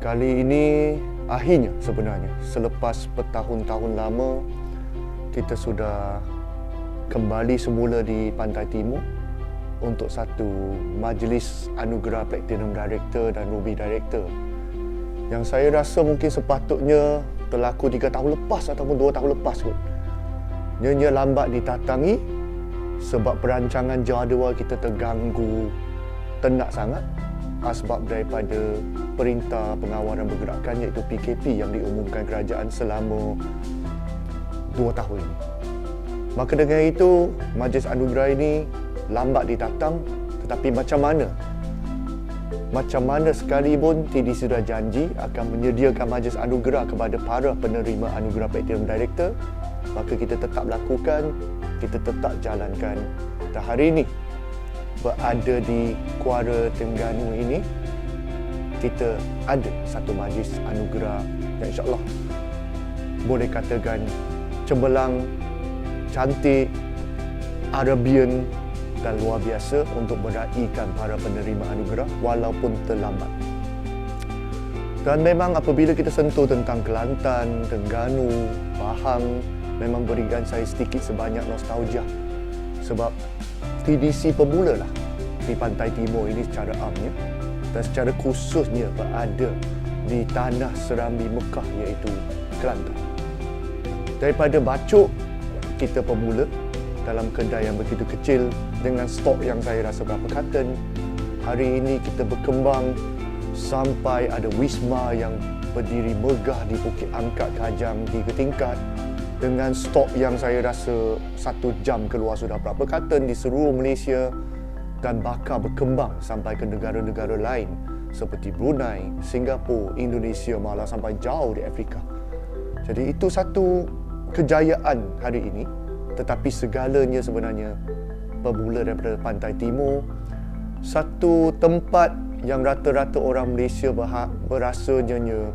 Kali ini akhirnya sebenarnya selepas bertahun-tahun lama kita sudah kembali semula di Pantai Timur untuk satu majlis anugerah Platinum Director dan Ruby Director yang saya rasa mungkin sepatutnya berlaku 3 tahun lepas ataupun 2 tahun lepas kot. Nyonya lambat ditatangi sebab perancangan jadual kita terganggu tenat sangat sebab daripada Perintah Pengawalan Pergerakan iaitu PKP yang diumumkan kerajaan selama 2 tahun ini. Maka dengan itu, majlis anugerah ini lambat ditatang, tetapi macam mana sekalipun TDC sudah janji akan menyediakan majlis anugerah kepada para penerima anugerah Platinum Director, maka kita tetap lakukan, kita tetap jalankan. Dan hari ini berada di Kuala Terengganu ini, kita ada satu majlis anugerah yang insya-Allah boleh katakan cemerlang, cantik, Arabian dan luar biasa untuk meraihkan para penerima anugerah walaupun terlambat. Dan memang apabila kita sentuh tentang Kelantan, Terengganu, Pahang, memang berikan saya sedikit sebanyak nostalgia sebab TDC pemula lah di Pantai Timur ini secara amnya dan secara khususnya berada di tanah serambi Mekah iaitu Kelantan. Daripada bacuk kita pemula dalam kedai yang begitu kecil dengan stok yang saya rasa berapa karton, hari ini kita berkembang sampai ada wisma yang berdiri megah di Bukit Angkat Kajang 3 tingkat dengan stok yang saya rasa 1 jam keluar sudah berapa karton di seluruh Malaysia dan bakal berkembang sampai ke negara-negara lain seperti Brunei, Singapura, Indonesia, malah sampai jauh di Afrika. Jadi itu satu kejayaan hari ini, tetapi segalanya sebenarnya bermula daripada Pantai Timur, satu tempat yang rata-rata orang Malaysia berasanya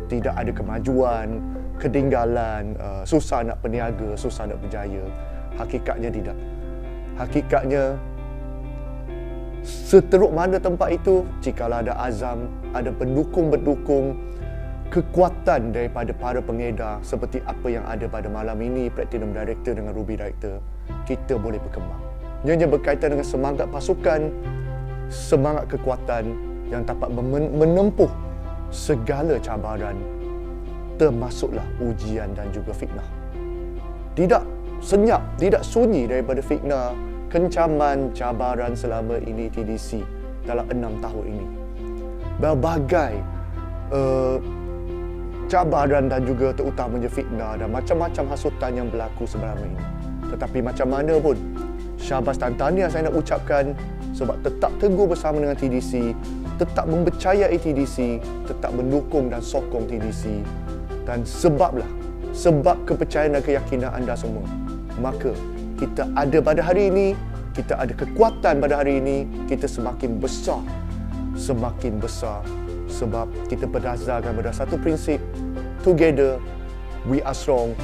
tidak ada kemajuan, ketinggalan, susah nak berniaga, susah nak berjaya. Hakikatnya tidak. Hakikatnya seteruk mana tempat itu, jikalau ada azam, ada pendukung-pendukung, kekuatan daripada para pengedar seperti apa yang ada pada malam ini, Platinum Director dengan Ruby Director, kita boleh berkembang. Ianya berkaitan dengan semangat pasukan, semangat kekuatan yang dapat menempuh segala cabaran, termasuklah ujian dan juga fitnah. Tidak senyap, tidak sunyi daripada fitnah, kencaman, cabaran selama ini TDC dalam 6 tahun ini. Berbagai cabaran dan juga terutamanya fitnah dan macam-macam hasutan yang berlaku selama ini. Tetapi macam mana pun, syabas dan tahniah saya nak ucapkan sebab tetap teguh bersama dengan TDC, tetap mempercayai TDC, tetap mendukung dan sokong TDC. Dan sebab kepercayaan dan keyakinan anda semua, maka kita ada pada hari ini, kita ada kekuatan pada hari ini, kita semakin besar sebab kita berdasarkan pada satu prinsip, together we are strong,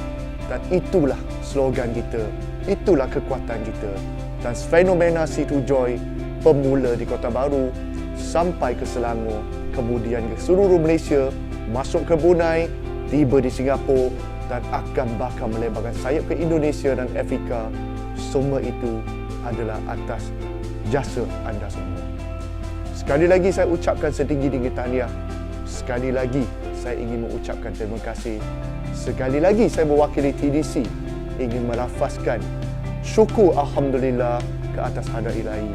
dan itulah slogan kita, itulah kekuatan kita. Dan fenomena Situ Joy pemula di Kota Baru sampai ke Selangor, kemudian ke seluruh Malaysia, masuk ke Brunei, tiba di Singapura dan akan bakal melebarkan sayap ke Indonesia dan Afrika. Semua itu adalah atas jasa anda semua. Sekali lagi saya ucapkan setinggi-tinggi tahniah. Sekali lagi saya ingin mengucapkan terima kasih. Sekali lagi saya mewakili TDC ingin melafazkan syukur alhamdulillah ke atas hadrat ilahi.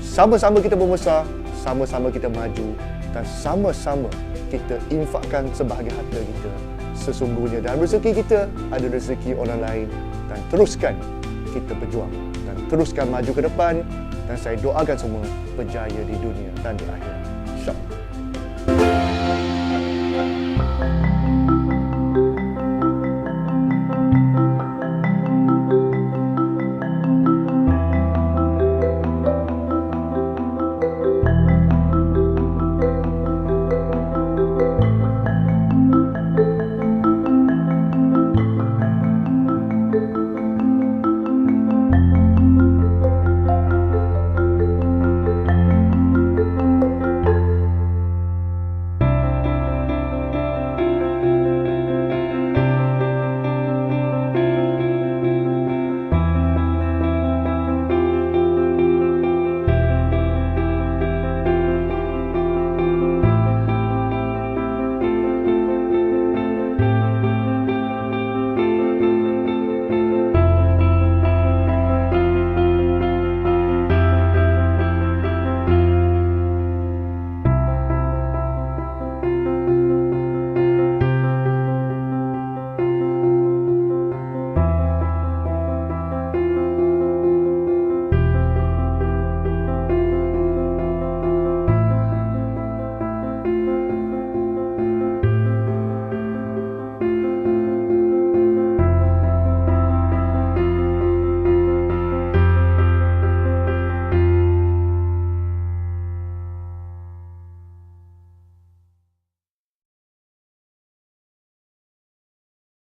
Sama-sama kita membesar, sama-sama kita maju dan sama-sama kita infakkan sebahagian harta kita. Sesungguhnya dalam rezeki kita ada rezeki orang lain, dan teruskan kita berjuang dan teruskan maju ke depan, dan saya doakan semua berjaya di dunia dan di akhirat.